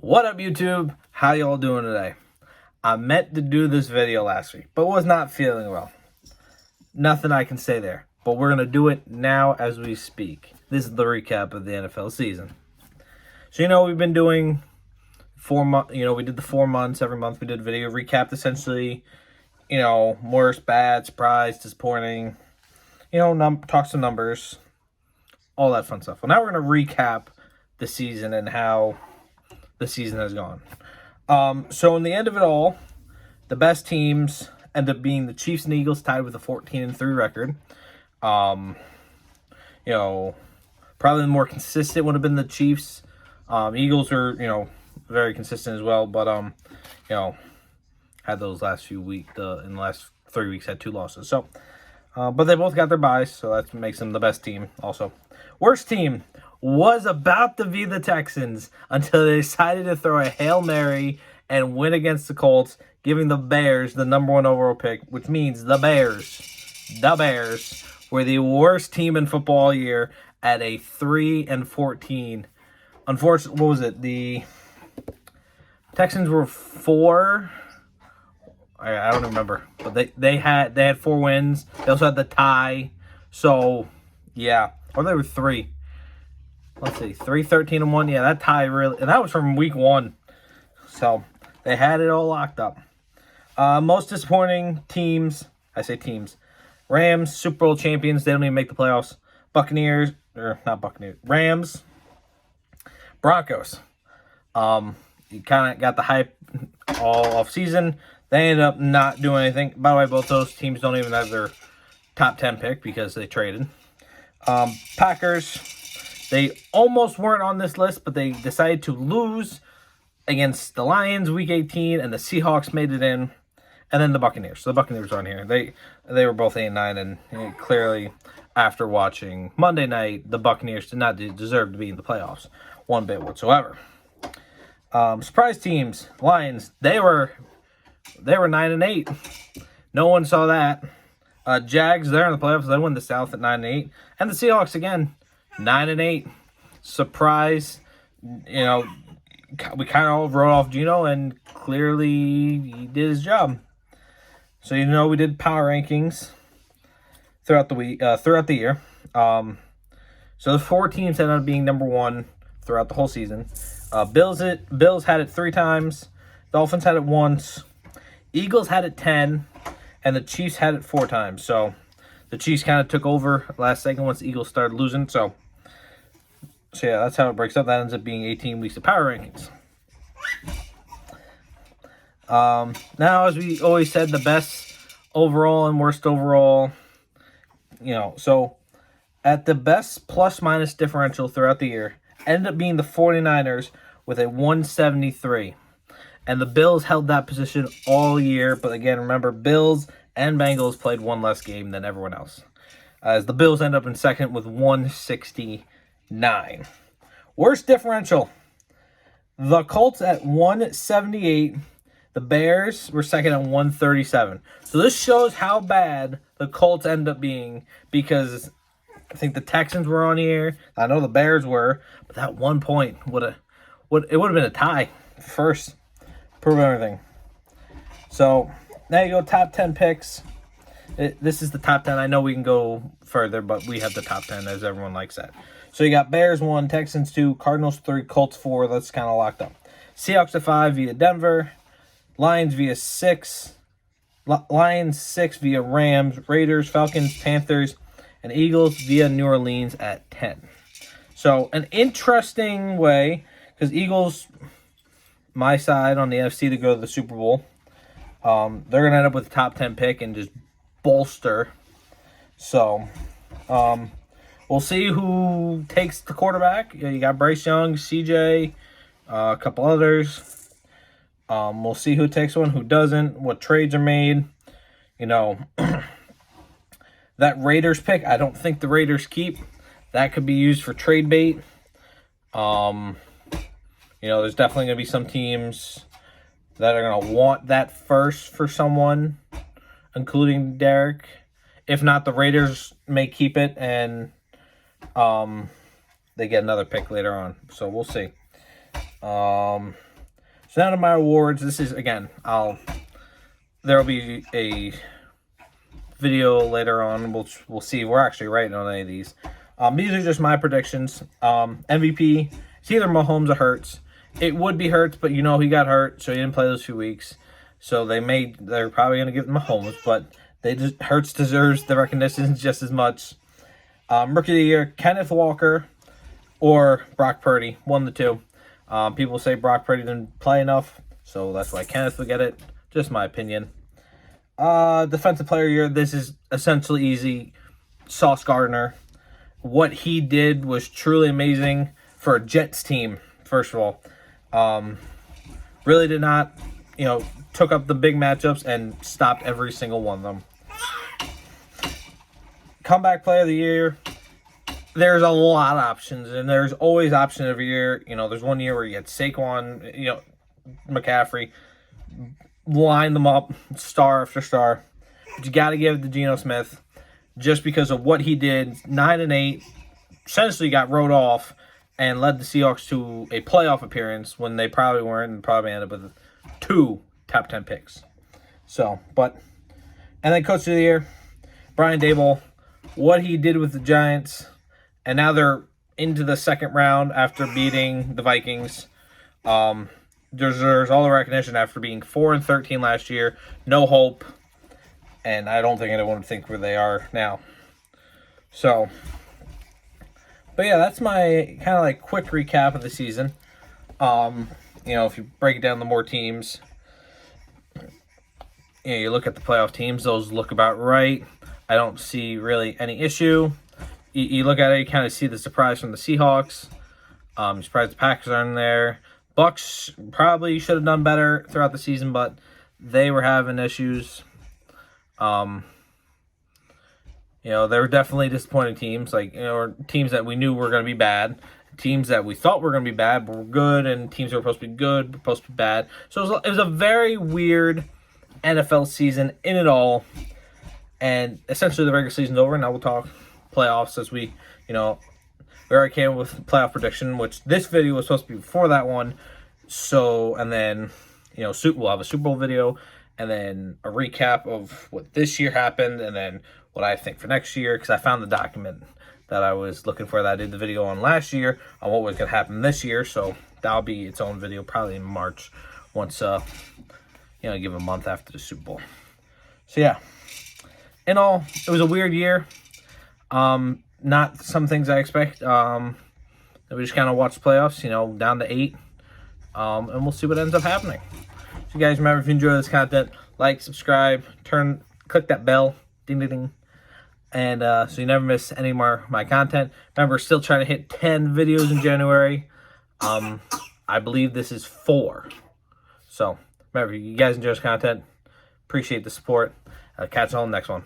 What up, YouTube? How y'all doing today? I meant to do this video last week, but was not feeling well. Nothing I can say there, but we're going to do it now as we speak. This is the recap of the NFL season. So, we've been doing 4 months, we did the 4 months. Every month we did a video recap, essentially, worst, bad, surprise, disappointing, talk some numbers, all that fun stuff. Well, now we're going to recap the season and how the season has gone. So in the end of it all, the best teams end up being the Chiefs and Eagles, tied with a 14-3 record. Probably the more consistent would have been the Chiefs. Eagles are, very consistent as well, but had those last few weeks, in the last 3 weeks, had 2 losses. So, but they both got their byes, so that makes them the best team. Also, worst team was about to be the Texans until they decided to throw a Hail Mary and win against the Colts, giving the Bears the #1 overall pick, which means the Bears were the worst team in football all year at a 3-14. Unfortunately, what was it? The Texans were 4. I don't remember, but they had 4 wins. They also had the tie. So, yeah, or they were 3. Let's see, 3-13-1. Yeah, that tie really, and that was from week 1. So they had it all locked up. Most disappointing teams. I say teams. Rams, Super Bowl champions. They don't even make the playoffs. Rams. Broncos. You kind of got the hype all off season. They ended up not doing anything. By the way, both those teams don't even have their top 10 pick because they traded. Packers. They almost weren't on this list, but they decided to lose against the Lions week 18, and the Seahawks made it in. And then the Buccaneers. So the Buccaneers are on here. They were both 8-9, and clearly after watching Monday night, the Buccaneers did not deserve to be in the playoffs one bit whatsoever. Surprise teams, Lions. They were 9-8. No one saw that. Jags, they're in the playoffs. They win the South at 9-8, and the Seahawks again. 9-8, surprise. We kind of all wrote off Geno, and clearly he did his job. So we did power rankings throughout the year. So the 4 teams ended up being #1 throughout the whole season. Bills had it 3 times. Dolphins had it once. Eagles had it 10, and the Chiefs had it 4 times. So the Chiefs kind of took over last second once the Eagles started losing. So yeah, that's how it breaks up. That ends up being 18 weeks of power rankings. Now, as we always said, the best overall and worst overall. So at the best plus-minus differential throughout the year, ended up being the 49ers with a 173. And the Bills held that position all year. But again, remember, Bills and Bengals played 1 less game than everyone else. As the Bills end up in second with 169. Worst differential. The Colts at 178. The Bears were second at 137. So this shows how bad the Colts end up being, because I think the Texans were on here. I know the Bears were, but that 1 point it would have been a tie first. Prove everything. So now you go top 10 picks. This is the top 10. I know we can go further, but we have the top 10 as everyone likes that. So you got Bears 1, Texans 2, Cardinals 3, Colts 4. That's kind of locked up. Seahawks at 5 via Denver. Lions 6 via Rams. Raiders, Falcons, Panthers, and Eagles via New Orleans at 10. So an interesting way, because Eagles, my side on the NFC to go to the Super Bowl, they're going to end up with a top 10 pick and just bolster. So, we'll see who takes the quarterback. You got Bryce Young, CJ, a couple others. We'll see who takes one, who doesn't, what trades are made. That Raiders pick, I don't think the Raiders keep. That could be used for trade bait. There's definitely going to be some teams that are going to want that first for someone, including Derek. If not, the Raiders may keep it, and they get another pick later on. So we'll see. So now to my awards. This is, again, there'll be a video later on. We'll see if we're actually right on any of these. These are just my predictions. MVP, it's either Mahomes or Hurts. It would be Hurts, but you know he got hurt, so he didn't play those 2 weeks. So they're probably going to give him Mahomes, but Hurts deserves the recognition just as much. Rookie of the Year, Kenneth Walker or Brock Purdy, one of the two. People say Brock Purdy didn't play enough, so that's why Kenneth will get it. Just my opinion. Defensive Player of the Year, this is essentially easy. Sauce Gardner. What he did was truly amazing for a Jets team, first of all. Really did not, took up the big matchups and stopped every single one of them. Comeback Player of the Year, there's a lot of options, and there's always options every year. There's one year where you had Saquon, McCaffrey, line them up, star after star. But you got to give it to Geno Smith just because of what he did. 9-8, essentially got wrote off and led the Seahawks to a playoff appearance when they probably weren't, and probably ended up with 2 top 10 picks. And then Coach of the Year, Brian Daboll, what he did with the Giants, and now they're into the second round after beating the Vikings. Deserves all the recognition after being 4-13 last year. No hope. And I don't think anyone would think where they are now. So, but yeah, that's my kind of like quick recap of the season. If you break it down to more teams, you look at the playoff teams, those look about right. I don't see really any issue. You look at it, you kind of see the surprise from the Seahawks. I'm surprised the Packers aren't in there. Bucks probably should have done better throughout the season, but they were having issues. They were definitely disappointing teams, teams that we knew were going to be bad, teams that we thought were going to be bad but were good, and teams that were supposed to be good but supposed to be bad. So it was a very weird NFL season in it all, and essentially the regular season's over. Now we'll talk playoffs as we already came with playoff prediction, which this video was supposed to be before that one. So, and then, we'll have a Super Bowl video, and then a recap of what this year happened, and then what I think for next year, because I found the document that I was looking for that I did the video on last year on what was going to happen this year. So that'll be its own video probably in March once, give a month after the Super Bowl. So yeah, in all, it was a weird year. Not some things I expect. We just kind of watched the playoffs, down to 8. And we'll see what ends up happening. So you guys remember, if you enjoy this content, like, subscribe, click that bell, ding, ding, ding. And so you never miss any more of my content. Remember, still trying to hit 10 videos in January. I believe this is 4. So remember, you guys enjoy this content. Appreciate the support. Catch you on the next one.